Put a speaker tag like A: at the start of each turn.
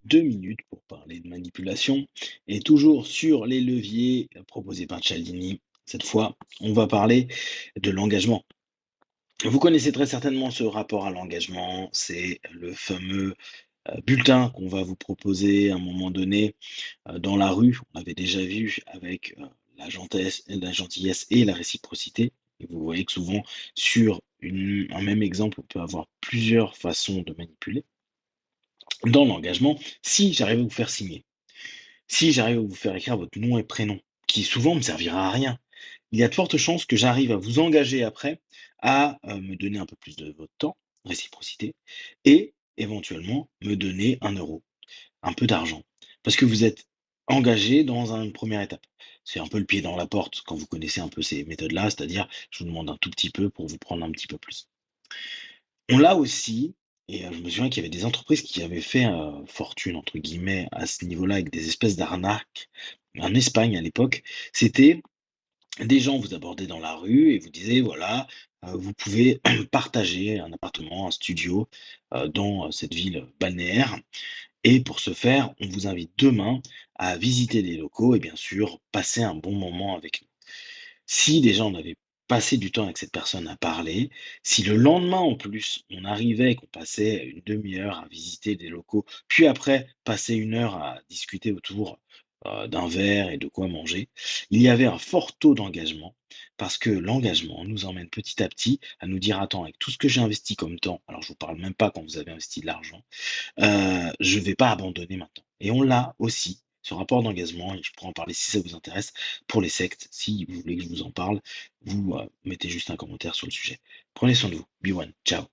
A: 2 minutes pour parler de manipulation et toujours sur les leviers proposés par Cialdini. Cette fois, on va parler de l'engagement. Vous connaissez très certainement ce rapport à l'engagement, c'est le fameux bulletin qu'on va vous proposer à un moment donné dans la rue. On l'avait déjà vu avec la gentillesse et la réciprocité. Et vous voyez que souvent, sur un même exemple, on peut avoir plusieurs façons de manipuler. Dans l'engagement, si j'arrive à vous faire signer, si j'arrive à vous faire écrire votre nom et prénom, qui souvent ne me servira à rien, il y a de fortes chances que j'arrive à vous engager après à me donner un peu plus de votre temps, réciprocité, et éventuellement me donner 1 euro, un peu d'argent. Parce que vous êtes engagé dans une première étape. C'est un peu le pied dans la porte quand vous connaissez un peu ces méthodes-là, c'est-à-dire je vous demande un tout petit peu pour vous prendre un petit peu plus. On l'a aussi et je me souviens qu'il y avait des entreprises qui avaient fait, «fortune» entre guillemets à ce niveau-là avec des espèces d'arnaques. En Espagne à l'époque, c'était des gens vous abordaient dans la rue et vous disaient: «Voilà, vous pouvez partager un appartement, un studio, dans, cette ville balnéaire et pour ce faire, on vous invite demain à visiter les locaux et bien sûr passer un bon moment avec nous». Si déjà on avait passé du temps avec cette personne à parler, si le lendemain en plus on arrivait et qu'on passait une demi-heure à visiter des locaux, puis après passer 1 heure à discuter autour, d'un verre et de quoi manger, il y avait un fort taux d'engagement parce que l'engagement nous emmène petit à petit à nous dire: «Attends, avec tout ce que j'ai investi comme temps», alors je vous parle même pas quand vous avez investi de l'argent, je vais pas abandonner maintenant et on l'a aussi, ce rapport d'engagement et je pourrais en parler si ça vous intéresse, pour les sectes. Si vous voulez que je vous en parle, vous, mettez juste un commentaire sur le sujet. Prenez soin de vous. Be one. Ciao.